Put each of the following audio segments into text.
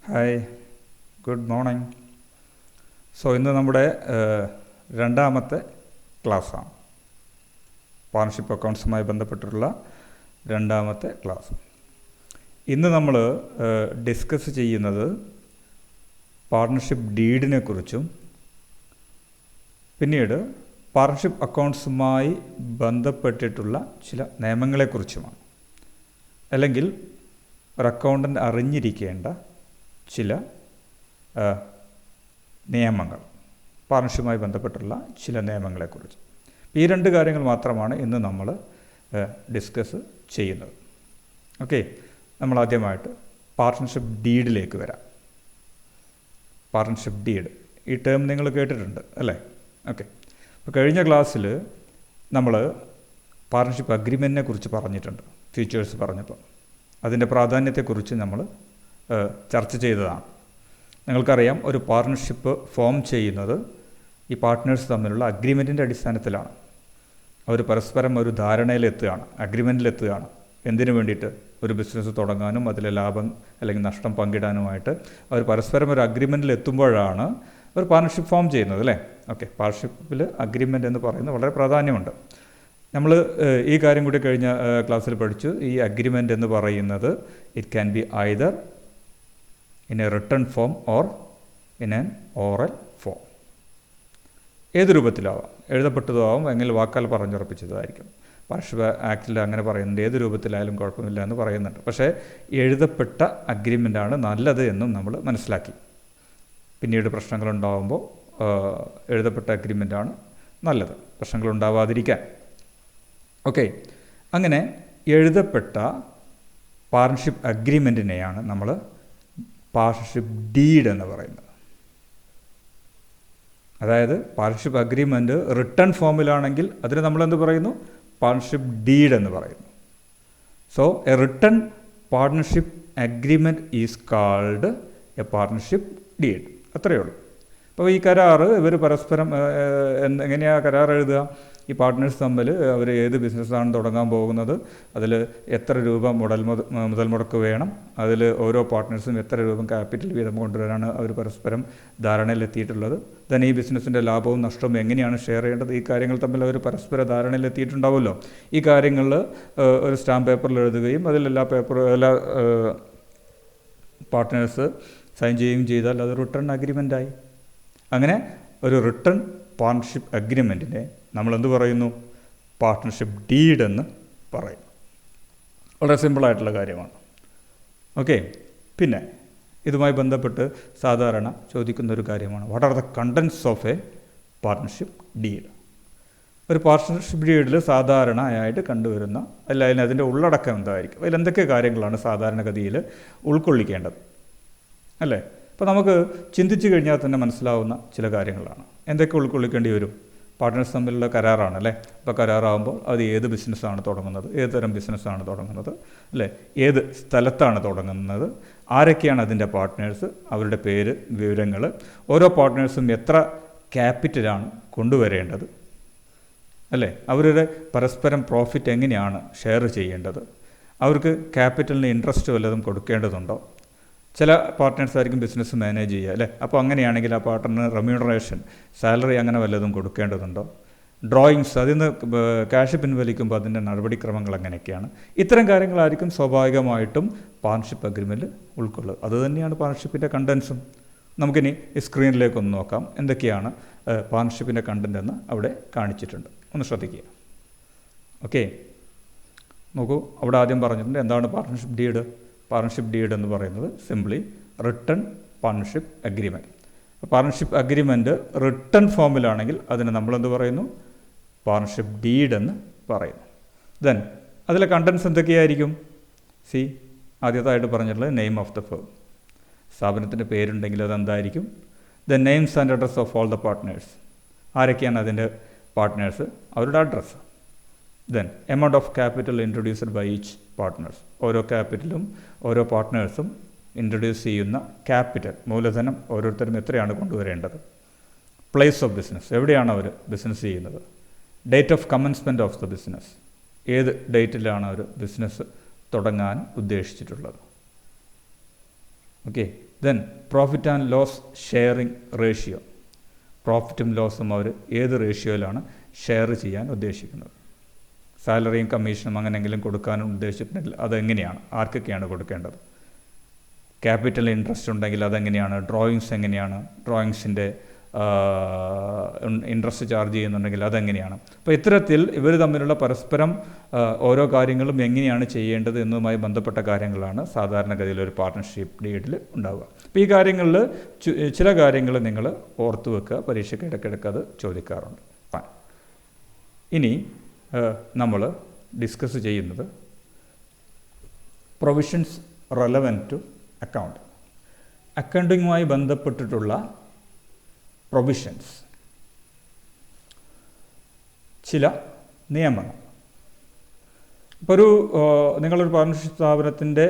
Hi, good morning. ഇന്ന് നമ്മുടെ രണ്ടാമത്തെ ക്ലാസ്സാണ്. പാർട്ണർഷിപ്പ് അക്കൗണ്ട്സുമായി ബന്ധപ്പെട്ടിട്ടുള്ള രണ്ടാമത്തെ ക്ലാസ്. ഇന്ന് നമ്മൾ ഡിസ്കസ് ചെയ്യുന്നത് പാർട്ണർഷിപ്പ് ഡീഡിനെ കുറിച്ചും പിന്നീട് പാർട്ണർഷിപ്പ് അക്കൗണ്ട്സുമായി ബന്ധപ്പെട്ടിട്ടുള്ള ചില നിയമങ്ങളെക്കുറിച്ചുമാണ്. അല്ലെങ്കിൽ ഒരു അക്കൗണ്ടൻ്റ് അറിഞ്ഞിരിക്കേണ്ട ചില നിയമങ്ങൾ, പാർട്ണർഷിപ്പുമായി ബന്ധപ്പെട്ടുള്ള ചില നിയമങ്ങളെക്കുറിച്ച്. ഈ രണ്ട് കാര്യങ്ങൾ മാത്രമാണ് ഇന്ന് നമ്മൾ ഡിസ്കസ് ചെയ്യുന്നത്. ഓക്കെ, നമ്മൾ ആദ്യമായിട്ട് പാർട്ണർഷിപ്പ് ഡീഡിലേക്ക് വരാം. പാർട്ണർഷിപ്പ് ഡീഡ്, ഈ ടേം നിങ്ങൾ കേട്ടിട്ടുണ്ട് അല്ലേ? ഓക്കെ, അപ്പോൾ കഴിഞ്ഞ ക്ലാസ്സിൽ നമ്മൾ പാർട്ണർഷിപ്പ് അഗ്രിമെൻറ്റിനെ കുറിച്ച് പറഞ്ഞിട്ടുണ്ട്. ഫീച്ചേഴ്സ് പറഞ്ഞപ്പോൾ അതിൻ്റെ പ്രാധാന്യത്തെക്കുറിച്ച് നമ്മൾ ചർച്ച ചെയ്തതാണ്. നിങ്ങൾക്കറിയാം, ഒരു പാർട്ണർഷിപ്പ് ഫോം ചെയ്യുന്നത് ഈ പാർട്ട്നേഴ്സ് തമ്മിലുള്ള അഗ്രിമെൻറ്റിൻ്റെ അടിസ്ഥാനത്തിലാണ്. അവർ പരസ്പരം ഒരു ധാരണയിലെത്തുകയാണ്, അഗ്രിമെൻറ്റിലെത്തുകയാണ്. എന്തിനു വേണ്ടിയിട്ട്? ഒരു ബിസിനസ് തുടങ്ങാനും അതിലെ ലാഭം അല്ലെങ്കിൽ നഷ്ടം പങ്കിടാനുമായിട്ട് അവർ പരസ്പരം ഒരു അഗ്രിമെൻറ്റിലെത്തുമ്പോഴാണ് ഒരു പാർട്ണർഷിപ്പ് ഫോം ചെയ്യുന്നത് അല്ലേ? ഓക്കെ, പാർട്ണർഷിപ്പിൽ അഗ്രിമെൻ്റ് എന്ന് പറയുന്നത് വളരെ പ്രാധാന്യമുണ്ട്. നമ്മൾ ഈ കാര്യം കൂടി കഴിഞ്ഞ ക്ലാസ്സിൽ പഠിച്ചു. ഈ അഗ്രിമെൻ്റ് എന്ന് പറയുന്നത് it can be either in A written form or in an oral form. ഏത് രൂപത്തിലാവാം, എഴുതപ്പെട്ടതാവും, എങ്കിൽ വാക്കാൽ പറഞ്ഞുറപ്പിച്ചതായിരിക്കും. പാർട്ണർഷിപ്പ് ആക്റ്റിൽ അങ്ങനെ പറയുന്നുണ്ട്, ഏത് രൂപത്തിലായാലും കുഴപ്പമില്ല എന്ന് പറയുന്നുണ്ട്. പക്ഷേ എഴുതപ്പെട്ട അഗ്രിമെൻ്റാണ് നല്ലത് എന്നും നമ്മൾ മനസ്സിലാക്കി. പിന്നീട് പ്രശ്നങ്ങളുണ്ടാകുമ്പോൾ എഴുതപ്പെട്ട അഗ്രിമെൻ്റാണ് നല്ലത്, പ്രശ്നങ്ങളുണ്ടാവാതിരിക്കാൻ. ഓക്കെ, അങ്ങനെ എഴുതപ്പെട്ട പാർട്ണർഷിപ്പ് അഗ്രിമെൻറ്റിനെയാണ് നമ്മൾ പാർട്ണർഷിപ്പ് ഡീഡ് എന്ന് പറയുന്നത്. അതായത് പാർട്ണർഷിപ്പ് അഗ്രിമെൻറ്റ് റിട്ടൺ ഫോമിലാണെങ്കിൽ അതിന് നമ്മളെന്ത് പറയുന്നു? പാർട്ണർഷിപ്പ് ഡീഡ് എന്ന് പറയുന്നു. So A written partnership agreement is called A partnership deed. അത്രയേ ഉള്ളൂ. അപ്പോൾ ഈ കരാർ ഇവർ പരസ്പരം എങ്ങനെയാണ് കരാർ എഴുതുക? ഈ പാർട്ട്നേഴ്സ് തമ്മിൽ അവർ ഏത് ബിസിനസ്സാണ് തുടങ്ങാൻ പോകുന്നത്, അതിൽ എത്ര രൂപ മുതൽ മുടക്ക് വേണം, അതിൽ ഓരോ പാർട്ട്നേഴ്സും എത്ര രൂപ ക്യാപിറ്റൽ വീതം കൊണ്ടുവരാനാണ് അവർ പരസ്പരം ധാരണയിലെത്തിയിട്ടുള്ളത്. ഈ ബിസിനസ്സിൻ്റെ ലാഭവും നഷ്ടവും എങ്ങനെയാണ് ഷെയർ ചെയ്യേണ്ടത്, ഈ കാര്യങ്ങൾ തമ്മിൽ അവർ പരസ്പര ധാരണയിലെത്തിയിട്ടുണ്ടാവുമല്ലോ. ഈ കാര്യങ്ങൾ ഒരു സ്റ്റാമ്പ് പേപ്പറിൽ എഴുതുകയും അതിലെല്ലാ പാർട്ട്നേഴ്സ് സൈൻ ചെയ്യുകയും ചെയ്താൽ അത് റിട്ടേൺ അഗ്രിമെൻ്റായി. അങ്ങനെ ഒരു റിട്ടേൺ പാർട്ണർഷിപ്പ് അഗ്രിമെൻറ്റിനെ നമ്മളെന്ത് പറയുന്നു? പാർട്ണർഷിപ്പ് ഡീഡ് എന്ന് പറയുന്നു. വളരെ സിമ്പിളായിട്ടുള്ള കാര്യമാണ്. ഓക്കെ, പിന്നെ ഇതുമായി ബന്ധപ്പെട്ട് സാധാരണ ചോദിക്കുന്ന ഒരു കാര്യമാണ്, what are the contents of a partnership deed? ഒരു പാർട്ണർഷിപ്പ് ഡീഡിൽ സാധാരണയായിട്ട് കണ്ടുവരുന്ന അല്ലെങ്കിൽ അതിൻ്റെ ഉള്ളടക്കം എന്തായിരിക്കും, അതിൽ എന്തൊക്കെ കാര്യങ്ങളാണ് സാധാരണഗതിയിൽ ഉൾക്കൊള്ളിക്കേണ്ടത് അല്ലേ? അപ്പോൾ നമുക്ക് ചിന്തിച്ചു കഴിഞ്ഞാൽ തന്നെ മനസ്സിലാവുന്ന ചില കാര്യങ്ങളാണ്. എന്തൊക്കെ ഉൾക്കൊള്ളിക്കേണ്ടി വരും? പാർട്ട്നേഴ്സ് തമ്മിലുള്ള കരാറാണ് അല്ലേ? അപ്പോൾ കരാറാകുമ്പോൾ അത് ഏത് ബിസിനസ്സാണ് തുടങ്ങുന്നത്, ഏത് തരം ബിസിനസ്സാണ് തുടങ്ങുന്നത് അല്ലേ, ഏത് സ്ഥലത്താണ് തുടങ്ങുന്നത്, ആരൊക്കെയാണ് അതിൻ്റെ പാർട്ട്നേഴ്സ്, അവരുടെ പേര്, വിവരങ്ങൾ, ഓരോ പാർട്ട്നേഴ്സും എത്ര ക്യാപിറ്റലാണ് കൊണ്ടുവരേണ്ടത് അല്ലേ, അവരുടെ പരസ്പരം പ്രോഫിറ്റ് എങ്ങനെയാണ് ഷെയർ ചെയ്യേണ്ടത്, അവർക്ക് ക്യാപിറ്റലിന് ഇൻട്രസ്റ്റ് വല്ലതും കൊടുക്കേണ്ടതുണ്ടോ. ചില പാർട്ട്നേഴ്സ് ആയിരിക്കും ബിസിനസ് മാനേജ് ചെയ്യുക അല്ലേ? അപ്പോൾ അങ്ങനെയാണെങ്കിൽ ആ പാർട്ട്ണറിന് റെമ്യൂണറേഷൻ, സാലറി അങ്ങനെ വല്ലതും കൊടുക്കേണ്ടതുണ്ടോ. ഡ്രോയിങ്സ്, അതിൽ നിന്ന് ക്യാഷ് പിൻവലിക്കുമ്പോൾ അതിൻ്റെ നടപടിക്രമങ്ങൾ എങ്ങനെയൊക്കെയാണ്. ഇത്തരം കാര്യങ്ങളായിരിക്കും സ്വാഭാവികമായിട്ടും പാർട്ണർഷിപ്പ് അഗ്രിമെൻറ്റ് ഉൾക്കൊള്ളുക. അതുതന്നെയാണ് പാർട്ണർഷിപ്പിൻ്റെ കണ്ടൻസും. നമുക്കിനി ഈ സ്ക്രീനിലേക്കൊന്ന് നോക്കാം എന്തൊക്കെയാണ് പാർട്ണർഷിപ്പിൻ്റെ കണ്ടൻ്റ് എന്ന് അവിടെ കാണിച്ചിട്ടുണ്ട്. ഒന്ന് ശ്രദ്ധിക്കുക. ഓക്കെ, നോക്കൂ, അവിടെ ആദ്യം പറഞ്ഞിട്ടുണ്ട് എന്താണ് പാർട്ണർഷിപ്പ് ഡീഡ്. പാർട്ണർഷിപ്പ് ഡീഡ് എന്ന് പറയുന്നത് simply written partnership agreement. Partnership agreement written ഫോമിലാണെങ്കിൽ അതിന് നമ്മളെന്ത് പറയുന്നു? പാർട്ണർഷിപ്പ് ഡീഡ് എന്ന് പറയുന്നു. ദെൻ അതിലെ കണ്ടൻസ് എന്തൊക്കെയായിരിക്കും? ആദ്യത്തായിട്ട് പറഞ്ഞിട്ടുള്ളത് നെയിം ഓഫ് ദ ഫേം. സ്ഥാപനത്തിൻ്റെ പേരുണ്ടെങ്കിൽ അതെന്തായിരിക്കും? The names and address of all the partners. ആരൊക്കെയാണ് അതിൻ്റെ പാർട്ട്നേഴ്സ്, അവരുടെ address. Then amount of capital introduced by each partners. ഓരോ ക്യാപിറ്റലും ഓരോ പാർട്ട്നേഴ്സും ഇൻട്രൊഡ്യൂസ് ചെയ്യുന്ന ക്യാപിറ്റൽ, മൂലധനം ഓരോരുത്തരും എത്രയാണ് കൊണ്ടുവരേണ്ടത്. പ്ലേസ് ഓഫ് ബിസിനസ്, എവിടെയാണ് അവർ ബിസിനസ് ചെയ്യുന്നത്. Date of commencement of the business, ഏത് ഡേറ്റിലാണ് അവർ ബിസിനസ് തുടങ്ങാൻ ഉദ്ദേശിച്ചിട്ടുള്ളത്. Okay, then profit and loss sharing ratio. പ്രോഫിറ്റും ലോസും അവർ ഏത് റേഷ്യോയിലാണ് ഷെയർ ചെയ്യാൻ ഉദ്ദേശിക്കുന്നത്? സാലറിയും കമ്മീഷനും അങ്ങനെയെങ്കിലും കൊടുക്കാനും ഉദ്ദേശിച്ചിട്ടുണ്ടെങ്കിൽ അതെങ്ങനെയാണ്, ആർക്കൊക്കെയാണ് കൊടുക്കേണ്ടത്? ക്യാപിറ്റൽ ഇൻട്രസ്റ്റ് ഉണ്ടെങ്കിൽ അതെങ്ങനെയാണ്? ഡ്രോയിങ്സ് എങ്ങനെയാണ്? ഡ്രോയിങ്സിൻ്റെ ഇൻട്രസ്റ്റ് ചാർജ് ചെയ്യുന്നുണ്ടെങ്കിൽ അതെങ്ങനെയാണ്? അപ്പോൾ ഇത്തരത്തിൽ ഇവർ തമ്മിലുള്ള പരസ്പരം ഓരോ കാര്യങ്ങളും എങ്ങനെയാണ് ചെയ്യേണ്ടത് എന്നതുമായി ബന്ധപ്പെട്ട കാര്യങ്ങളാണ് സാധാരണഗതിയിൽ ഒരു പാർട്ട്ണർഷിപ്പ് ഡീഡിൽ ഉണ്ടാവുക. അപ്പോൾ ഈ കാര്യങ്ങളിൽ ചില കാര്യങ്ങൾ നിങ്ങൾ ഓർത്തു വെക്കുക, പരീക്ഷയ്ക്ക് ഇടയ്ക്കിടയ്ക്ക് അത് ചോദിക്കാറുണ്ട്. ഇനി നമ്മൾ ഡിസ്കസ് ചെയ്യുന്നത് പ്രൊവിഷൻസ് റെലവൻറ്റ് ടു അക്കൗണ്ട്. അക്കൗണ്ടിങ്ങുമായി ബന്ധപ്പെട്ടിട്ടുള്ള പ്രൊവിഷൻസ്, ചില നിയമങ്ങൾ. ഇപ്പോൾ നിങ്ങളൊരു പാർട്ണർഷിപ്പ് സ്ഥാപനത്തിൻ്റെ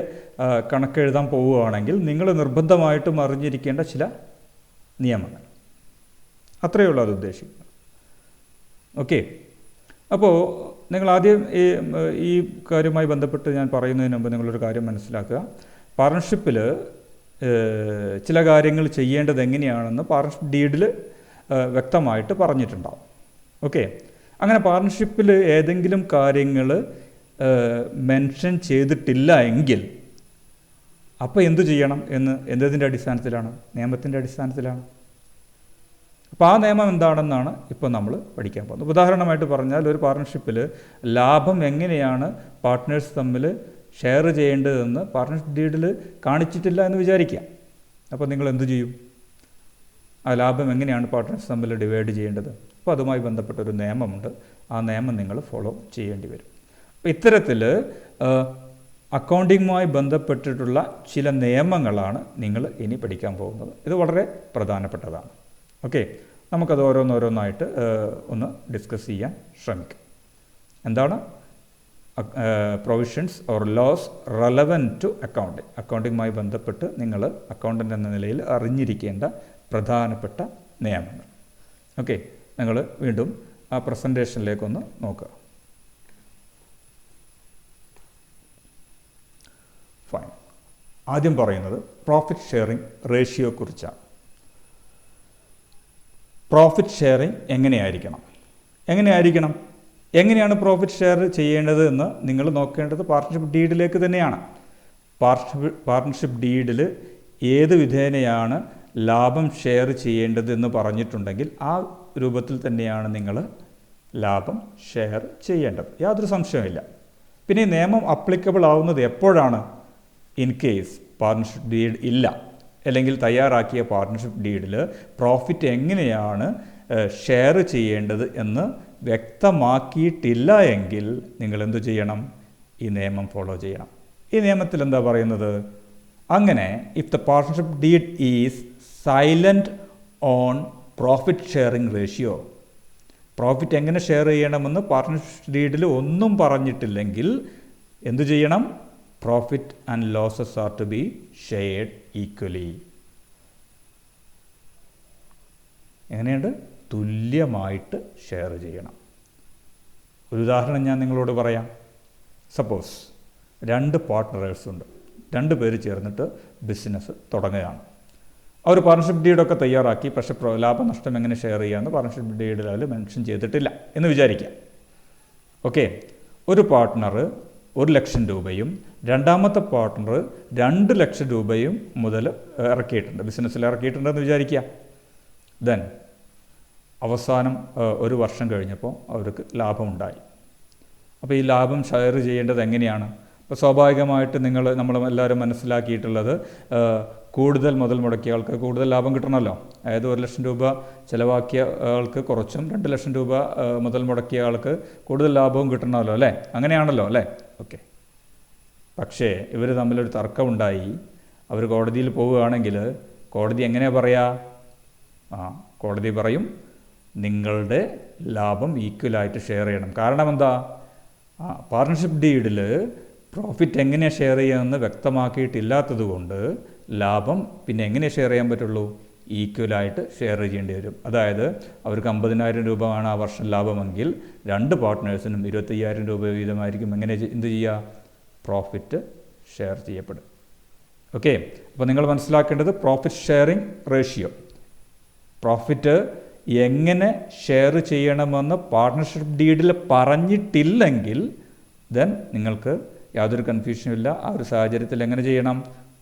കണക്കെഴുതാൻ പോവുകയാണെങ്കിൽ നിങ്ങൾ നിർബന്ധമായിട്ടും അറിഞ്ഞിരിക്കേണ്ട ചില നിയമങ്ങൾ, അത്രയേ ഉള്ളൂ അത് ഉദ്ദേശിക്കുന്നത്. ഓക്കെ, അപ്പോൾ നിങ്ങൾ ആദ്യം ഈ കാര്യവുമായി ബന്ധപ്പെട്ട് ഞാൻ പറയുന്നതിന് മുമ്പ് നിങ്ങളൊരു കാര്യം മനസ്സിലാക്കുക. പാർട്ണർഷിപ്പിൽ ചില കാര്യങ്ങൾ ചെയ്യേണ്ടത് എങ്ങനെയാണെന്ന് പാർട്ണർഷിപ്പ് ഡീഡിൽ വ്യക്തമായിട്ട് പറഞ്ഞിട്ടുണ്ടാവും. ഓക്കെ, അങ്ങനെ പാർട്ണർഷിപ്പിൽ ഏതെങ്കിലും കാര്യങ്ങൾ മെൻഷൻ ചെയ്തിട്ടില്ല എങ്കിൽ അപ്പോൾ എന്തു ചെയ്യണം എന്ന് എന്നതിൻ്റെ അടിസ്ഥാനത്തിലാണ്? നിയമത്തിൻ്റെ അടിസ്ഥാനത്തിലാണ്. അപ്പോൾ ആ നിയമം എന്താണെന്നാണ് ഇപ്പോൾ നമ്മൾ പഠിക്കാൻ പോകുന്നത്. ഉദാഹരണമായിട്ട് പറഞ്ഞാൽ, ഒരു പാർട്ണർഷിപ്പിൽ ലാഭം എങ്ങനെയാണ് പാർട്ട്നേഴ്സ് തമ്മിൽ ഷെയർ ചെയ്യേണ്ടതെന്ന് പാർട്ണർഷിപ്പ് ഡീഡിൽ കാണിച്ചിട്ടില്ല എന്ന് വിചാരിക്കുക. അപ്പോൾ നിങ്ങൾ എന്തു ചെയ്യും? ആ ലാഭം എങ്ങനെയാണ് പാർട്ട്നേഴ്സ് തമ്മിൽ ഡിവൈഡ് ചെയ്യേണ്ടത്? അപ്പോൾ അതുമായി ബന്ധപ്പെട്ടൊരു നിയമമുണ്ട്. ആ നിയമം നിങ്ങൾ ഫോളോ ചെയ്യേണ്ടി വരും. അപ്പോൾ ഇത്തരത്തിൽ അക്കൗണ്ടിങ്ങുമായി ബന്ധപ്പെട്ടിട്ടുള്ള ചില നിയമങ്ങളാണ് നിങ്ങൾ ഇനി പഠിക്കാൻ പോകുന്നത്. ഇത് വളരെ പ്രധാനപ്പെട്ടതാണ്. ഓക്കെ, നമുക്കത് ഓരോന്നോരോന്നായിട്ട് ഒന്ന് ഡിസ്കസ് ചെയ്യാൻ ശ്രമിക്കാം. എന്താണ് provisions or laws relevant to accounting? അക്കൗണ്ടിങ്ങുമായി ബന്ധപ്പെട്ട് നിങ്ങൾ അക്കൗണ്ടൻ്റ് എന്ന നിലയിൽ അറിഞ്ഞിരിക്കേണ്ട പ്രധാനപ്പെട്ട നിയമങ്ങൾ. ഓക്കെ, നിങ്ങൾ വീണ്ടും ആ പ്രസൻറ്റേഷനിലേക്കൊന്ന് നോക്കുക. ഫൈൻ. ആദ്യം പറയുന്നത് പ്രോഫിറ്റ് ഷെയറിംഗ് റേഷ്യോയെക്കുറിച്ചാണ്. പ്രോഫിറ്റ് ഷെയറിംഗ് എങ്ങനെയായിരിക്കണം? എങ്ങനെയാണ് പ്രോഫിറ്റ് ഷെയർ ചെയ്യേണ്ടത് എന്ന് നിങ്ങൾ നോക്കേണ്ടത് പാർട്ണർഷിപ്പ് ഡീഡിലേക്ക് തന്നെയാണ്. പാർട്ണർഷിപ്പ് ഡീഡിൽ ഏത് വിധേനയാണ് ലാഭം ഷെയർ ചെയ്യേണ്ടത് എന്ന് പറഞ്ഞിട്ടുണ്ടെങ്കിൽ ആ രൂപത്തിൽ തന്നെയാണ് നിങ്ങൾ ലാഭം ഷെയർ ചെയ്യേണ്ടത്, യാതൊരു സംശയമില്ല. പിന്നെ ഈ നിയമം അപ്ലിക്കബിൾ ആവുന്നത് എപ്പോഴാണ്? ഇൻ കേസ് പാർട്ണർഷിപ്പ് ഡീഡ് ഇല്ല, അല്ലെങ്കിൽ തയ്യാറാക്കിയ പാർട്ണർഷിപ്പ് ഡീഡിൽ പ്രോഫിറ്റ് എങ്ങനെയാണ് ഷെയർ ചെയ്യേണ്ടത് എന്ന് വ്യക്തമാക്കിയിട്ടില്ല എങ്കിൽ നിങ്ങൾ എന്തു ചെയ്യണം? ഈ നിയമം ഫോളോ ചെയ്യണം. ഈ നിയമത്തിൽ എന്താ പറയുന്നത്? അങ്ങനെ if the partnership deed is silent on profit sharing ratio, profit എങ്ങനെ ഷെയർ ചെയ്യണമെന്ന് പാർട്ണർഷിപ്പ് ഡീഡിൽ ഒന്നും പറഞ്ഞിട്ടില്ലെങ്കിൽ എന്തു ചെയ്യണം? Profit and losses are to be shared equally. എങ്ങനെയുണ്ട്? തുല്യമായിട്ട് ഷെയർ ചെയ്യണം. ഒരു ഉദാഹരണം ഞാൻ നിങ്ങളോട് പറയാം. സപ്പോസ് 2 പാർട്ട്നേഴ്സ് ഉണ്ട്, 2 പേര് ചേർന്നിട്ട് ബിസിനസ് തുടങ്ങുകയാണ്. അവർ പാർട്ണർഷിപ്പ് ഡീഡൊക്കെ തയ്യാറാക്കി, പക്ഷേ ലാഭനഷ്ടം എങ്ങനെ ഷെയർ ചെയ്യാമെന്ന് പാർട്ണർഷിപ്പ് ഡീഡിൽ അവർ മെൻഷൻ ചെയ്തിട്ടില്ല എന്ന് വിചാരിക്കാം. ഓക്കെ, ഒരു പാർട്ട്ണർ 1,00,000 രൂപയും രണ്ടാമത്തെ പാർട്ട്ണർ 2,00,000 രൂപയും മുതൽ ഇറക്കിയിട്ടുണ്ട്, ബിസിനസ്സിൽ ഇറക്കിയിട്ടുണ്ടെന്ന് വിചാരിക്കുക. ദെൻ അവസാനം 1 വർഷം കഴിഞ്ഞപ്പോൾ അവർക്ക് ലാഭമുണ്ടായി. അപ്പോൾ ഈ ലാഭം ഷെയർ ചെയ്യേണ്ടത് എങ്ങനെയാണ്? അപ്പോൾ സ്വാഭാവികമായിട്ട് നമ്മളെല്ലാവരും മനസ്സിലാക്കിയിട്ടുള്ളത് കൂടുതൽ മുതൽ മുടക്കിയ ആൾക്ക് കൂടുതൽ ലാഭം കിട്ടണമല്ലോ. അതായത് 1,00,000 രൂപ ചിലവാക്കിയ ആൾക്ക് കുറച്ചും 2,00,000 രൂപ മുതൽ മുടക്കിയ ആൾക്ക് കൂടുതൽ ലാഭവും കിട്ടണമല്ലോ, അല്ലേ? അങ്ങനെയാണല്ലോ, അല്ലേ? ഓക്കെ. പക്ഷേ ഇവർ തമ്മിലൊരു തർക്കമുണ്ടായി. അവർ കോടതിയിൽ പോവുകയാണെങ്കിൽ കോടതി എങ്ങനെയാണ് പറയുക? കോടതി പറയും നിങ്ങളുടെ ലാഭം ഈക്വലായിട്ട് ഷെയർ ചെയ്യണം. കാരണം എന്താ? പാർട്ണർഷിപ്പ് ഡീഡിൽ പ്രോഫിറ്റ് എങ്ങനെയാണ് ഷെയർ ചെയ്യുമെന്ന് വ്യക്തമാക്കിയിട്ടില്ലാത്തത് കൊണ്ട് ലാഭം പിന്നെ എങ്ങനെ ഷെയർ ചെയ്യാൻ പറ്റുള്ളൂ? ഈക്വലായിട്ട് ഷെയർ ചെയ്യേണ്ടി വരും. അതായത് അവർക്ക് 50,000 രൂപയാണ് ആ വർഷം ലാഭമെങ്കിൽ 2 പാർട്ട്നേഴ്സിനും 25,000 രൂപ വീതമായിരിക്കും എന്ത് ചെയ്യുക? പ്രോഫിറ്റ് ഷെയർ ചെയ്യപ്പെടും. ഓക്കെ, അപ്പോൾ നിങ്ങൾ മനസ്സിലാക്കേണ്ടത് പ്രോഫിറ്റ് ഷെയറിംഗ് റേഷ്യോ, പ്രോഫിറ്റ് എങ്ങനെ ഷെയർ ചെയ്യണമെന്ന് പാർട്ട്ണർഷിപ്പ് ഡീഡിൽ പറഞ്ഞിട്ടില്ലെങ്കിൽ ദെൻ നിങ്ങൾക്ക് യാതൊരു കൺഫ്യൂഷനും ഇല്ല. ആ ഒരു സാഹചര്യത്തിൽ എങ്ങനെ ചെയ്യണം?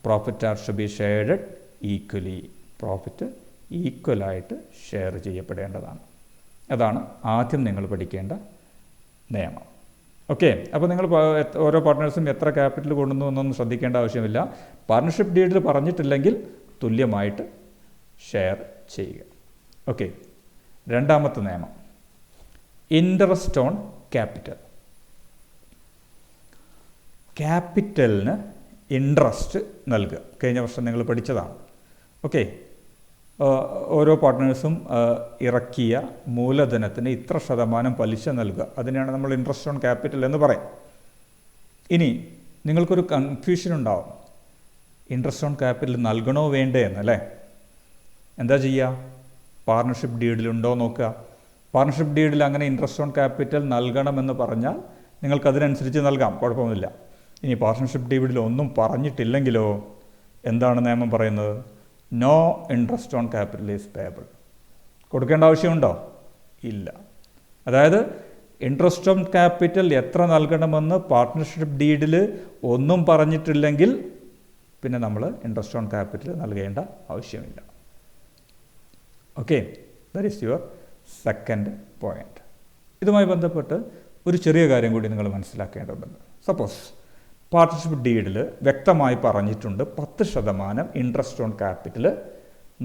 Profit are should be shared equally, profit ഈക്വലായിട്ട് ഷെയർ ചെയ്യപ്പെടേണ്ടതാണ്. അതാണ് ആദ്യം നിങ്ങൾ പഠിക്കേണ്ട നിയമം. ഓക്കെ, അപ്പോൾ നിങ്ങൾ ഓരോ പാർട്ട്നേഴ്സും എത്ര ക്യാപിറ്റൽ കൊണ്ടുവന്നു എന്നൊന്നും ശ്രദ്ധിക്കേണ്ട ആവശ്യമില്ല. പാർട്ട്ണർഷിപ്പ് ഡീഡിൽ പറഞ്ഞിട്ടില്ലെങ്കിൽ തുല്യമായിട്ട് ഷെയർ ചെയ്യുക. ഓക്കെ, രണ്ടാമത്തെ നിയമം ഇൻട്രസ്റ്റ് ഓൺ ക്യാപിറ്റൽ. ക്യാപിറ്റലിന് ഇൻട്രസ്റ്റ് നൽകുക. കഴിഞ്ഞ വർഷം നിങ്ങൾ പഠിച്ചതാണ്. ഓക്കെ, ഓരോ പാർട്ട്നേഴ്സും ഇറക്കിയ മൂലധനത്തിന് ഇത്ര ശതമാനം പലിശ നൽകുക, അതിനെയാണ് നമ്മൾ ഇൻട്രസ്റ്റ് ഓൺ ക്യാപിറ്റൽ എന്ന് പറയും. ഇനി നിങ്ങൾക്കൊരു കൺഫ്യൂഷൻ ഉണ്ടാവും, ഇൻട്രസ്റ്റ് ഓൺ ക്യാപിറ്റൽ നൽകണോ വേണ്ടേ എന്നല്ലേ. എന്താ ചെയ്യുക? പാർട്ണർഷിപ്പ് ഡീഡിലുണ്ടോ നോക്കുക. പാർട്ണർഷിപ്പ് ഡീഡിൽ അങ്ങനെ ഇൻട്രസ്റ്റ് ഓൺ ക്യാപിറ്റൽ നൽകണമെന്ന് പറഞ്ഞാൽ നിങ്ങൾക്കതിനനുസരിച്ച് നൽകാം, കുഴപ്പമൊന്നുമില്ല. ഇനി പാർട്ണർഷിപ്പ് ഡീഡിൽ ഒന്നും പറഞ്ഞിട്ടില്ലെങ്കിലോ എന്താണ് നിയമം പറയുന്നത്? No interest on capital is payable. കൊടുക്കേണ്ട ആവശ്യമുണ്ടോ? ഇല്ല. അതായത് ഇൻട്രസ്റ്റ് ഓൺ ക്യാപിറ്റൽ എത്ര നൽകണമെന്ന് പാർട്ട്ണർഷിപ്പ് ഡീഡിൽ ഒന്നും പറഞ്ഞിട്ടില്ലെങ്കിൽ പിന്നെ നമ്മൾ ഇൻട്രസ്റ്റ് ഓൺ ക്യാപിറ്റൽ നൽകേണ്ട ആവശ്യമില്ല. Okay, that is your second point. ഇതുമായി ബന്ധപ്പെട്ട് ഒരു ചെറിയ കാര്യം കൂടി നിങ്ങൾ മനസ്സിലാക്കേണ്ടതുണ്ട്. സപ്പോസ് പാർട്ട്ണർഷിപ്പ് ഡീഡിൽ വ്യക്തമായി പറഞ്ഞിട്ടുണ്ട് 10% ഇൻട്രസ്റ്റ് ഓൺ ക്യാപിറ്റൽ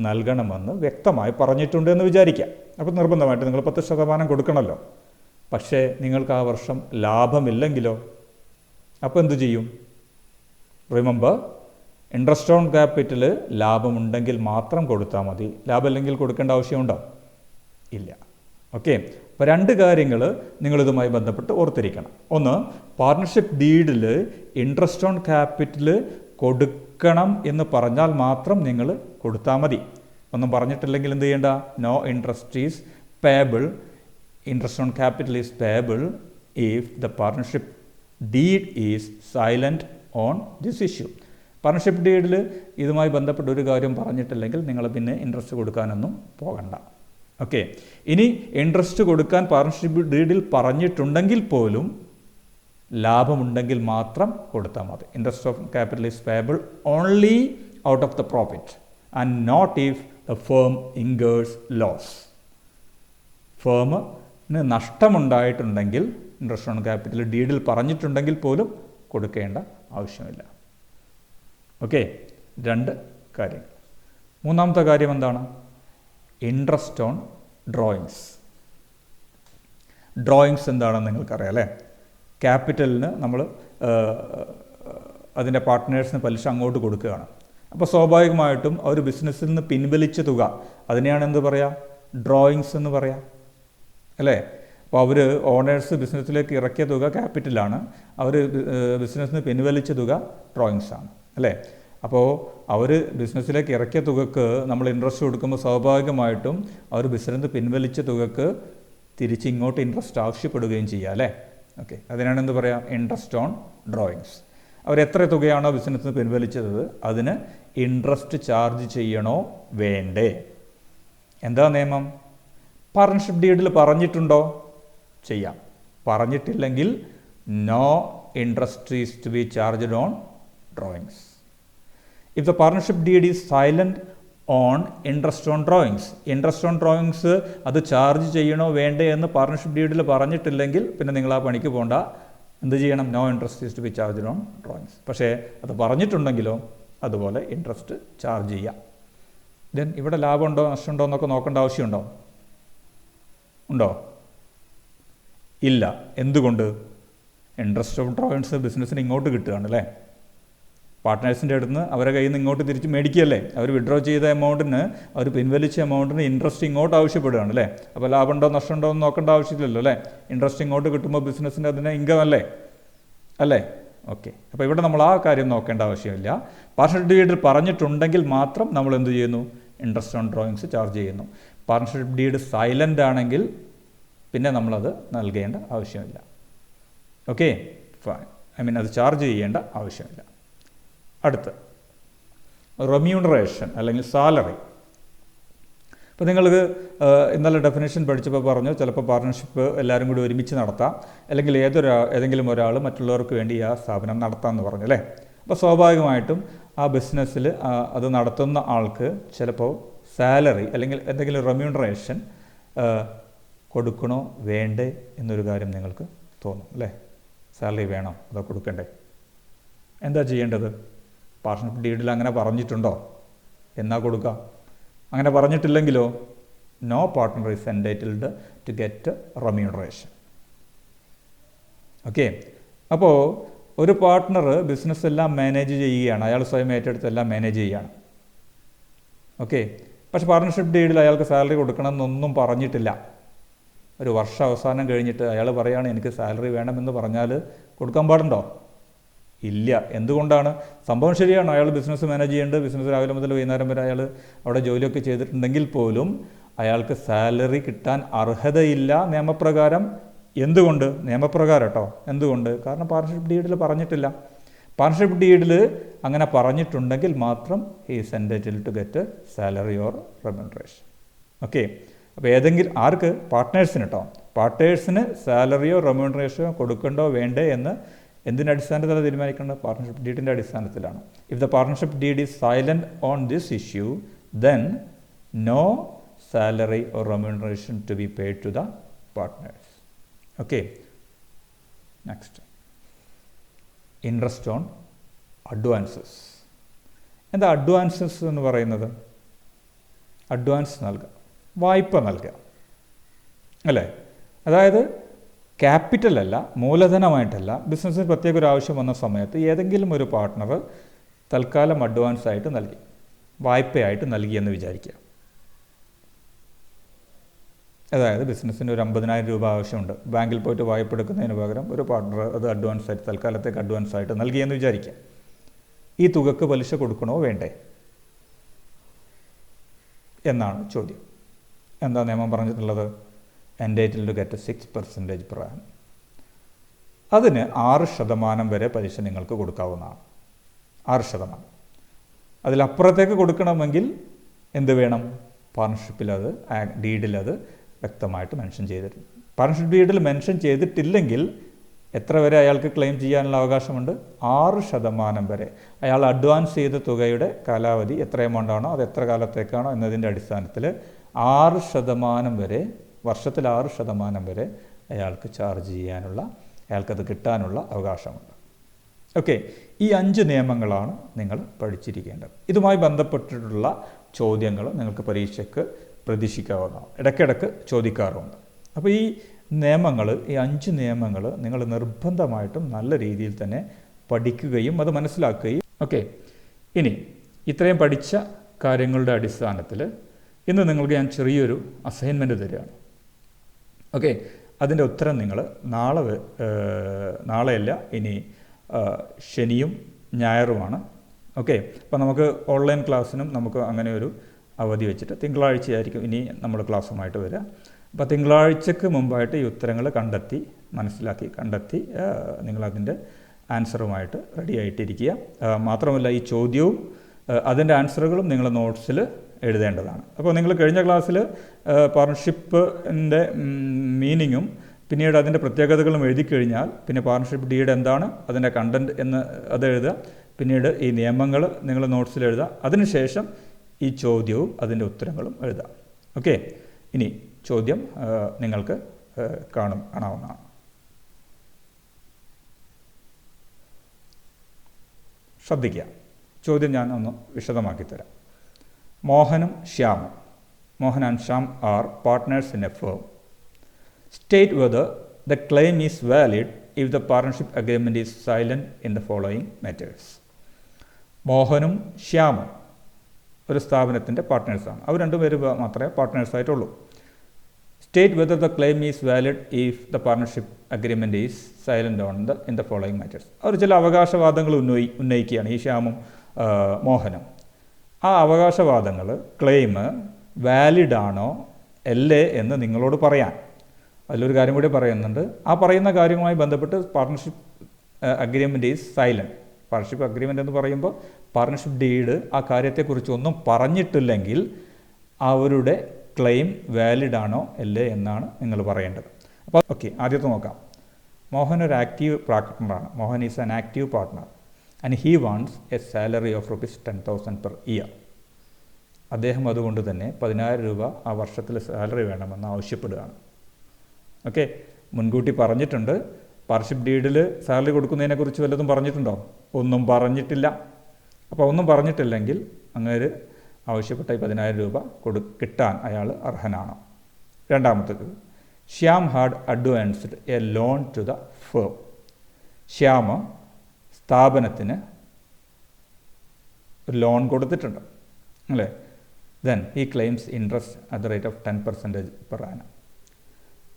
നൽകണമെന്ന് വ്യക്തമായി പറഞ്ഞിട്ടുണ്ട് എന്ന് വിചാരിക്കാം. അപ്പോൾ നിർബന്ധമായിട്ട് നിങ്ങൾ 10% കൊടുക്കണമല്ലോ. പക്ഷേ നിങ്ങൾക്ക് ആ വർഷം ലാഭമില്ലെങ്കിലോ? അപ്പോൾ എന്തു ചെയ്യും? റിമെമ്പർ, ഇൻട്രസ്റ്റ് ഓൺ ക്യാപിറ്റൽ ലാഭമുണ്ടെങ്കിൽ മാത്രം കൊടുത്താൽ മതി. ലാഭമില്ലെങ്കിൽ കൊടുക്കേണ്ട ആവശ്യമുണ്ടോ? ഇല്ല. ഓക്കെ, അപ്പോൾ രണ്ട് കാര്യങ്ങൾ നിങ്ങളിതുമായി ബന്ധപ്പെട്ട് ഓർത്തിരിക്കണം. ഒന്ന്, പാർട്ട്ണർഷിപ്പ് ഡീഡിൽ ഇൻട്രസ്റ്റ് ഓൺ ക്യാപിറ്റൽ കൊടുക്കണം എന്ന് പറഞ്ഞാൽ മാത്രം നിങ്ങൾ കൊടുത്താൽ മതി. ഒന്നും പറഞ്ഞിട്ടില്ലെങ്കിൽ എന്ത് ചെയ്യേണ്ട? No interest is payable, interest on capital is payable if the partnership deed is silent on this issue. Partnership ഡീഡിൽ ഇതുമായി ബന്ധപ്പെട്ട് ഒരു കാര്യം പറഞ്ഞിട്ടില്ലെങ്കിൽ നിങ്ങൾ പിന്നെ ഇൻട്രസ്റ്റ് കൊടുക്കാനൊന്നും പോകണ്ട. ഓക്കെ, ഇനി ഇൻട്രസ്റ്റ് കൊടുക്കാൻ പാർട്ട്ണർഷിപ്പ് ഡീഡിൽ പറഞ്ഞിട്ടുണ്ടെങ്കിൽ പോലും ലാഭമുണ്ടെങ്കിൽ മാത്രം കൊടുത്താൽ മതി. Interest of capital is payable only out of the profit and not if the firm incurs loss. ഫേമിന് നഷ്ടമുണ്ടായിട്ടുണ്ടെങ്കിൽ ഇൻട്രസ്റ്റ് ഓൺ ക്യാപിറ്റൽ ഡീഡിൽ പറഞ്ഞിട്ടുണ്ടെങ്കിൽ പോലും കൊടുക്കേണ്ട ആവശ്യമില്ല. ഓക്കെ, രണ്ട് കാര്യങ്ങൾ. മൂന്നാമത്തെ കാര്യം എന്താണ്? Interest on drawings. ഡ്രോയിങ്സ് എന്താണെന്ന് നിങ്ങൾക്കറിയാം അല്ലേ. ക്യാപിറ്റലിന് നമ്മൾ അതിൻ്റെ പാർട്ട്നേഴ്സിന് പലിശ അങ്ങോട്ട് കൊടുക്കുകയാണ്. അപ്പോൾ സ്വാഭാവികമായിട്ടും ആ ഒരു ബിസിനസ്സിൽ നിന്ന് പിൻവലിച്ച തുക, അതിനെയാണ് എന്ത് പറയുക? ഡ്രോയിങ്സ് എന്ന് പറയാം അല്ലേ. അപ്പോൾ അവർ ഓണേഴ്സ് ബിസിനസ്സിലേക്ക് ഇറക്കിയ തുക ക്യാപിറ്റലാണ്, അവർ ബിസിനസ്സിന് പിൻവലിച്ച തുക ഡ്രോയിങ്സാണ് അല്ലേ. അപ്പോൾ അവർ ബിസിനസ്സിലേക്ക് ഇറക്കിയ തുകക്ക് നമ്മൾ ഇൻട്രസ്റ്റ് കൊടുക്കുമ്പോൾ സ്വാഭാവികമായിട്ടും അവർ ബിസിനസ് പിൻവലിച്ച തുകക്ക് തിരിച്ച് ഇങ്ങോട്ട് ഇൻട്രസ്റ്റ് ആവശ്യപ്പെടുകയും ചെയ്യുക അല്ലേ. ഓക്കെ, അതിനാണ് എന്ത് പറയുക? Interest on drawings. അവരെത്ര തുകയാണോ ബിസിനസ്സിന് പിൻവലിച്ചത് അതിന് ഇൻട്രസ്റ്റ് ചാർജ് ചെയ്യണോ വേണ്ടേ? എന്താ നിയമം? പാർട്ട്ണർഷിപ്പ് ഡീഡിൽ പറഞ്ഞിട്ടുണ്ടോ? ചെയ്യാം. പറഞ്ഞിട്ടില്ലെങ്കിൽ no interest is to be charged on drawings. If the partnership deed is silent on interest on drawings, interest on drawings അത് ചാർജ് ചെയ്യണോ വേണ്ടേ എന്ന് പാർട്ണർഷിപ്പ് ഡീഡിൽ പറഞ്ഞിട്ടില്ലെങ്കിൽ പിന്നെ നിങ്ങൾ ആ പണിക്ക് പോകണ്ട. എന്ത് ചെയ്യണം? No interest is to be charged on drawings. പക്ഷേ അത് പറഞ്ഞിട്ടുണ്ടെങ്കിലോ അതുപോലെ ഇൻട്രസ്റ്റ് ചാർജ് ചെയ്യാം. ദെൻ ഇവിടെ ലാഭമുണ്ടോ നഷ്ടമുണ്ടോ എന്നൊക്കെ നോക്കേണ്ട ആവശ്യമുണ്ടോ? ഉണ്ടോ? ഇല്ല. എന്തുകൊണ്ട്? ഇൻട്രസ്റ്റ് ഓഫ് ഡ്രോയിങ്സ് ബിസിനസ്സിന് ഇങ്ങോട്ട് കിട്ടുകയാണ് അല്ലേ. പാർട്ട്നേഴ്സിൻ്റെ അടുത്ത് നിന്ന് അവരെ കയ്യിൽ നിന്ന് ഇങ്ങോട്ട് തിരിച്ച് മേടിക്കുകയല്ലേ. അവർ വിഡ്രോ ചെയ്ത എമൗണ്ടിന്, അവർ പിൻവലിച്ച എമൗണ്ടിന് ഇൻട്രസ്റ്റ് ഇങ്ങോട്ട് ആവശ്യപ്പെടുകയാണ് അല്ലേ. അപ്പോൾ ലാഭമുണ്ടോ നഷ്ടമുണ്ടോ എന്ന് നോക്കേണ്ട ആവശ്യമില്ലല്ലോ അല്ലേ. ഇൻട്രസ്റ്റ് ഇങ്ങോട്ട് കിട്ടുമ്പോൾ ബിസിനസ്സിൻ്റെ അതിന് ഇൻകം അല്ലേ. ഓക്കെ, അപ്പോൾ ഇവിടെ നമ്മൾ ആ കാര്യം നോക്കേണ്ട ആവശ്യമില്ല. പാർട്ണർഷിപ്പ് ഡീഡ് പറഞ്ഞിട്ടുണ്ടെങ്കിൽ മാത്രം നമ്മൾ എന്ത് ചെയ്യുന്നു? ഇൻട്രസ്റ്റ് ഓൺ ഡ്രോയിങ്സ് ചാർജ് ചെയ്യുന്നു. പാർട്ണർഷിപ്പ് ഡീഡ് സൈലൻ്റ് ആണെങ്കിൽ പിന്നെ നമ്മളത് നൽകേണ്ട ആവശ്യമില്ല. Okay, fine. അത് ചാർജ് ചെയ്യേണ്ട ആവശ്യമില്ല. അടുത്ത് റെമ്യൂണറേഷൻ അല്ലെങ്കിൽ സാലറി. ഇപ്പോൾ നിങ്ങൾക്ക് ഇന്നലെ ഡെഫിനേഷൻ പഠിച്ചപ്പോൾ പറഞ്ഞു ചിലപ്പോൾ പാർട്ട്ണർഷിപ്പ് എല്ലാവരും കൂടി ഒരുമിച്ച് നടത്താം, അല്ലെങ്കിൽ ഏതെങ്കിലും ഒരാൾ മറ്റുള്ളവർക്ക് വേണ്ടി ആ സ്ഥാപനം നടത്താമെന്ന് പറഞ്ഞു അല്ലേ. അപ്പോൾ സ്വാഭാവികമായിട്ടും ആ ബിസിനസ്സിൽ അത് നടത്തുന്ന ആൾക്ക് ചിലപ്പോൾ സാലറി അല്ലെങ്കിൽ എന്തെങ്കിലും റെമ്യൂണറേഷൻ കൊടുക്കണോ വേണ്ടേ എന്നൊരു കാര്യം നിങ്ങൾക്ക് തോന്നും അല്ലേ. സാലറി വേണോ അതോ കൊടുക്കണ്ടേ? എന്താ ചെയ്യേണ്ടത്? പാർട്ട്ണർഷിപ്പ് ഡീഡിൽ അങ്ങനെ പറഞ്ഞിട്ടുണ്ടോ? എന്നാ കൊടുക്കാം. അങ്ങനെ പറഞ്ഞിട്ടില്ലെങ്കിലോ no partner is entitled to get remuneration. Okay. അപ്പോൾ ഒരു പാർട്ട്ണർ ബിസിനസ് എല്ലാം മാനേജ് ചെയ്യുകയാണ്, അയാൾ സ്വയം ഏറ്റെടുത്ത് എല്ലാം മാനേജ് ചെയ്യുകയാണ്. ഓക്കെ. പക്ഷേ പാർട്ട്ണർഷിപ്പ് ഡീഡിൽ അയാൾക്ക് സാലറി കൊടുക്കണം എന്നൊന്നും പറഞ്ഞിട്ടില്ല. ഒരു വർഷം അവസാനം കഴിഞ്ഞിട്ട് അയാൾ പറയുകയാണ് എനിക്ക് സാലറി വേണമെന്ന് പറഞ്ഞാൽ കൊടുക്കാൻ പാടുണ്ടോ? ഇല്ല. എന്തുകൊണ്ടാണ്? സംഭവം ശരിയാണ്, അയാൾ ബിസിനസ് മാനേജ് ചെയ്യേണ്ടത്, ബിസിനസ് രാവിലെ മുതൽ വൈകുന്നേരം വരെ അയാൾ അവിടെ ജോലിയൊക്കെ ചെയ്തിട്ടുണ്ടെങ്കിൽ പോലും അയാൾക്ക് സാലറി കിട്ടാൻ അർഹതയില്ല നിയമപ്രകാരം. എന്തുകൊണ്ട്? നിയമപ്രകാരം കേട്ടോ. എന്തുകൊണ്ട്? കാരണം പാർട്ട്ണർഷിപ്പ് ഡീഡിൽ പറഞ്ഞിട്ടില്ല. പാർട്ട്ണർഷിപ്പ് ഡീഡിൽ അങ്ങനെ പറഞ്ഞിട്ടുണ്ടെങ്കിൽ മാത്രം he's entitled to get salary or remuneration. Okay. അപ്പോൾ ആർക്ക്? പാർട്ട്നേഴ്സിന് കേട്ടോ. പാർട്ട്നേഴ്സിന് സാലറിയോ റെമ്യൂണറേഷനോ കൊടുക്കണ്ടോ വേണ്ടേ എന്ന് എന്തിൻ്റെ അടിസ്ഥാനത്തിലാണ് തീരുമാനിക്കേണ്ടത്? പാർട്ട്ണർഷിപ്പ് ഡീഡിൻ്റെ അടിസ്ഥാനത്തിലാണ്. If the partnership deed is silent on this issue then no salary or remuneration to be paid to the partners. Okay. Next, interest on advances. എന്താ അഡ്വാൻസസ് എന്ന് പറയുന്നത്? അഡ്വാൻസ് നൽകുക, വായ്പ നൽകുക അല്ലേ. അതായത് ക്യാപിറ്റലല്ല, മൂലധനമായിട്ടല്ല, ബിസിനസ്സിന് പ്രത്യേക ഒരു ആവശ്യം വന്ന സമയത്ത് ഏതെങ്കിലും ഒരു പാർട്ട്ണർ തൽക്കാലം അഡ്വാൻസായിട്ട് നൽകി, വായ്പയായിട്ട് നൽകിയെന്ന് വിചാരിക്കുക. അതായത് ബിസിനസ്സിന് ഒരു 50,000 രൂപ ആവശ്യമുണ്ട്, ബാങ്കിൽ പോയിട്ട് വായ്പ എടുക്കുന്നതിന് പകരം ഒരു പാർട്ട്ണർ അത് അഡ്വാൻസായിട്ട് തൽക്കാലത്തേക്ക് അഡ്വാൻസായിട്ട് നൽകിയെന്ന് വിചാരിക്കുക. ഈ തുകക്ക് പലിശ കൊടുക്കണോ വേണ്ടേ എന്നാണ് ചോദ്യം. എന്താ നിയമം പറഞ്ഞിട്ടുള്ളത്? Entitled to get 6% per annum. അതിന് 6% വരെ പലിശ നിങ്ങൾക്ക് കൊടുക്കാവുന്നതാണ്. 6%. അതിലപ്പുറത്തേക്ക് കൊടുക്കണമെങ്കിൽ എന്ത് വേണം? പാർട്ണർഷിപ്പിൽ അത് ഡീഡിൽ അത് വ്യക്തമായിട്ട് മെൻഷൻ ചെയ്തിട്ടുണ്ട്. പാർട്ണർഷിപ്പ് ഡീഡിൽ മെൻഷൻ ചെയ്തിട്ടില്ലെങ്കിൽ എത്ര വരെ അയാൾക്ക് ക്ലെയിം ചെയ്യാനുള്ള അവകാശമുണ്ട്? 6% വരെ. അയാൾ അഡ്വാൻസ് ചെയ്ത തുകയുടെ കാലാവധി എത്ര എമൗണ്ട് ആണോ അത് എത്ര കാലത്തേക്കാണോ എന്നതിൻ്റെ അടിസ്ഥാനത്തിൽ 6% വരെ, വർഷത്തിൽ 6% വരെ അയാൾക്ക് ചാർജ് ചെയ്യാനുള്ള, അയാൾക്കത് കിട്ടാനുള്ള അവകാശമുണ്ട്. ഓക്കെ. ഈ 5 നിയമങ്ങളാണ് നിങ്ങൾ പഠിച്ചിരിക്കേണ്ടത്. ഇതുമായി ബന്ധപ്പെട്ടിട്ടുള്ള ചോദ്യങ്ങൾ നിങ്ങൾക്ക് പരീക്ഷയ്ക്ക് പ്രതീക്ഷിക്കാവുന്നതാണ്, ഇടയ്ക്കിടയ്ക്ക് ചോദിക്കാറുണ്ട്. അപ്പോൾ ഈ നിയമങ്ങൾ, ഈ 5 നിയമങ്ങൾ നിങ്ങൾ നിർബന്ധമായിട്ടും നല്ല രീതിയിൽ തന്നെ പഠിക്കുകയും അത് മനസ്സിലാക്കുകയും. ഓക്കെ. ഇനി ഇത്രയും പഠിച്ച കാര്യങ്ങളുടെ അടിസ്ഥാനത്തിൽ ഇന്ന് നിങ്ങൾക്ക് ഞാൻ ചെറിയൊരു അസൈൻമെൻറ്റ് തരികയാണ്. ഓക്കെ. അതിൻ്റെ ഉത്തരം നിങ്ങൾ നാളെയല്ല, ഇനി ശനിയും ഞായറുമാണ്. ഓക്കെ. അപ്പോൾ നമുക്ക് ഓൺലൈൻ ക്ലാസ്സിനും നമുക്ക് അങ്ങനെ ഒരു അവധി വെച്ചിട്ട് തിങ്കളാഴ്ചയായിരിക്കും ഇനി നമ്മൾ ക്ലാസ്സുമായിട്ട് വരിക. അപ്പോൾ തിങ്കളാഴ്ചക്ക് മുമ്പായിട്ട് ഈ ഉത്തരങ്ങൾ കണ്ടെത്തി നിങ്ങളതിൻ്റെ ആൻസറുമായിട്ട് റെഡി ആയിട്ടിരിക്കുക. മാത്രമല്ല ഈ ചോദ്യവും അതിൻ്റെ ആൻസറുകളും നിങ്ങൾ നോട്ട്സിൽ എഴുതേണ്ടതാണ്. അപ്പോൾ നിങ്ങൾ കഴിഞ്ഞ ക്ലാസ്സിൽ പാർട്ണർഷിപ്പിൻ്റെ മീനിങ്ങും പിന്നീട് അതിൻ്റെ പ്രത്യേകതകളും എഴുതി കഴിഞ്ഞാൽ പിന്നെ പാർട്ണർഷിപ്പ് ഡീഡ് എന്താണ്, അതിൻ്റെ കണ്ടൻറ്റ് എന്ന് അത് എഴുതുക. പിന്നീട് ഈ നിയമങ്ങൾ നിങ്ങൾ നോട്ട്സിൽ എഴുതുക. അതിനുശേഷം ഈ ചോദ്യവും അതിൻ്റെ ഉത്തരങ്ങളും എഴുതുക. ഓക്കെ. ഇനി ചോദ്യം നിങ്ങൾക്ക് കാണാവുന്നതാണ്. ശ്രദ്ധിക്കുക, ചോദ്യം ഞാൻ ഒന്ന് വിശദമാക്കി തരാം. മോഹനും ശ്യാമും, Mohan and Shyam are partners in a firm. State whether the claim is valid if the partnership agreement is silent in the following matters. മോഹനും ശ്യാമും ഒരു സ്ഥാപനത്തിൻ്റെ പാർട്ട്നേഴ്സാണ്. അവർ രണ്ടുപേരും മാത്രമേ പാർട്ട്നേഴ്സായിട്ടുള്ളൂ. State whether the claim is valid if the partnership agreement is silent on in the following matters. അവർ ചില അവകാശവാദങ്ങൾ ഉന്നയിക്കുകയാണ്, ഈ ശ്യാമും മോഹനും. ആ അവകാശവാദങ്ങൾ, ക്ലെയിം വാലിഡാണോ അല്ലേ എന്ന് നിങ്ങളോട് പറയാൻ. അതിലൊരു കാര്യം കൂടി പറയുന്നുണ്ട്. ആ പറയുന്ന കാര്യവുമായി ബന്ധപ്പെട്ട് partnership agreement is silent, partnership agreement എന്ന് പറയുമ്പോൾ പാർട്ണർഷിപ്പ് ഡീഡ് ആ കാര്യത്തെക്കുറിച്ച് ഒന്നും പറഞ്ഞിട്ടില്ലെങ്കിൽ അവരുടെ ക്ലെയിം വാലിഡ് ആണോ അല്ലേ എന്നാണ് നിങ്ങൾ പറയേണ്ടത്. അപ്പോൾ ഓക്കെ, ആദ്യത്തെ നോക്കാം. മോഹൻ ഒരു ആക്റ്റീവ് പാർട്ട്ണറാണ്. Mohan is an active partner and he wants a salary of ₹10,000 per year. അദ്ദേഹം അതുകൊണ്ട് തന്നെ 10,000 രൂപ ആ വർഷത്തിൽ സാലറി വേണമെന്ന് ആവശ്യപ്പെടുകയാണ്. ഓക്കെ, മുൻകൂട്ടി പറഞ്ഞിട്ടുണ്ട്. പാർട്ണർഷിപ്പ് ഡീഡിൽ സാലറി കൊടുക്കുന്നതിനെക്കുറിച്ച് വല്ലതും പറഞ്ഞിട്ടുണ്ടോ? ഒന്നും പറഞ്ഞിട്ടില്ല. അപ്പോൾ ഒന്നും പറഞ്ഞിട്ടില്ലെങ്കിൽ അങ്ങേര് ആവശ്യപ്പെട്ട 10,000 രൂപ കിട്ടാൻ അയാൾ അർഹനാണ്. രണ്ടാമത്തേത്, Shyam had advanced a loan to the firm. Shyam സ്ഥാപനത്തിന് ഒരു ലോൺ കൊടുത്തിട്ടുണ്ട് അല്ലേ. Then he claims interest at the rate of 10% per annum.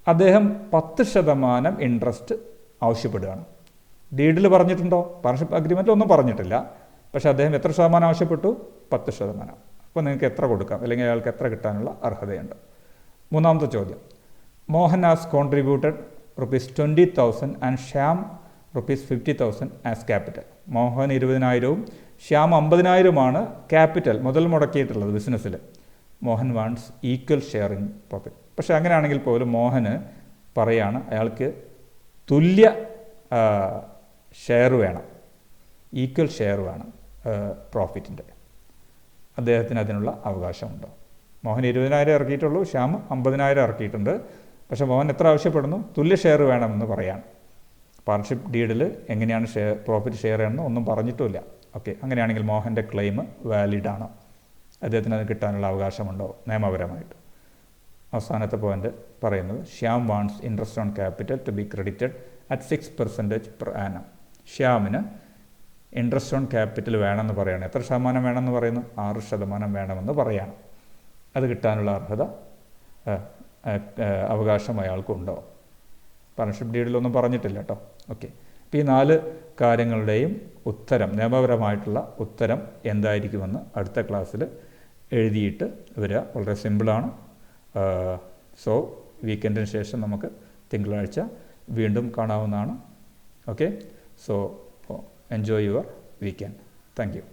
അദ്ദേഹം 10% ഇൻട്രസ്റ്റ് ആവശ്യപ്പെടുകയാണ്. ഡീഡിൽ പറഞ്ഞിട്ടുണ്ടോ? പാർട്ണർഷിപ്പ് അഗ്രിമെൻറ്റിൽ ഒന്നും പറഞ്ഞിട്ടില്ല. പക്ഷേ അദ്ദേഹം എത്ര ശതമാനം ആവശ്യപ്പെട്ടു? 10%. അപ്പോൾ നിങ്ങൾക്ക് എത്ര കൊടുക്കാം, അല്ലെങ്കിൽ അയാൾക്ക് എത്ര കിട്ടാനുള്ള അർഹതയുണ്ട്? മൂന്നാമത്തെ ചോദ്യം, Mohan has contributed ₹20,000 and Shyam ₹50,000 as capital. Mohan 20,000-ഉം ശ്യാം 50,000-ഉമാണ് ക്യാപിറ്റൽ, മുതൽ മുടക്കിയിട്ടുള്ളത് ബിസിനസ്സിൽ. Mohan wants equal share in profit. പക്ഷേ അങ്ങനെയാണെങ്കിൽ പോലും മോഹന് പറയാണ് അയാൾക്ക് തുല്യ ഷെയർ വേണം, ഈക്വൽ ഷെയർ വേണം പ്രോഫിറ്റിൻ്റെ. അദ്ദേഹത്തിന് അതിനുള്ള അവകാശമുണ്ടോ? മോഹൻ 20,000 ഇറക്കിയിട്ടുള്ളൂ, ശ്യാം 50,000 ഇറക്കിയിട്ടുണ്ട്. പക്ഷേ മോഹൻ എത്ര ആവശ്യപ്പെടുന്നു? തുല്യ ഷെയർ വേണമെന്ന് പറയാണ്. പാർട്ണർഷിപ്പ് ഡീഡിൽ എങ്ങനെയാണ് പ്രോഫിറ്റ് ഷെയർ ചെയ്യണമെന്ന് ഒന്നും പറഞ്ഞിട്ടുമില്ല. ഓക്കെ, അങ്ങനെയാണെങ്കിൽ മോഹൻ്റെ ക്ലെയിം വാലിഡാണോ? അദ്ദേഹത്തിന് അത് കിട്ടാനുള്ള അവകാശമുണ്ടോ നിയമപരമായിട്ട്? അവസാനത്തെ പോയിന്റ് പറയുന്നത്, Shyam wants interest on capital to be credited at 6% per annum. ശ്യാമിന് ഇൻട്രസ്റ്റ് ഓൺ ക്യാപിറ്റൽ വേണമെന്ന് പറയുകയാണ്. എത്ര ശതമാനം വേണമെന്ന് പറയുന്നു? 6% വേണമെന്ന് പറയുകയാണ്. അത് കിട്ടാനുള്ള അർഹത അവകാശം അയാൾക്കുണ്ടോ? പാർട്ണർഷിപ്പ് ഡീഡിലൊന്നും പറഞ്ഞിട്ടില്ല കേട്ടോ. ഓക്കെ, അപ്പോൾ ഈ 4 കാര്യങ്ങളുടെയും ഉത്തരം, നിയമപരമായിട്ടുള്ള ഉത്തരം എന്തായിരിക്കുമെന്ന് അടുത്ത ക്ലാസ്സിൽ എഴുതിയിട്ട് വരിക. വളരെ സിമ്പിളാണ്. സോ വീക്കെൻഡിന് ശേഷം നമുക്ക് തിങ്കളാഴ്ച വീണ്ടും കാണാവുന്നതാണ്. Okay, so enjoy your weekend. Thank you.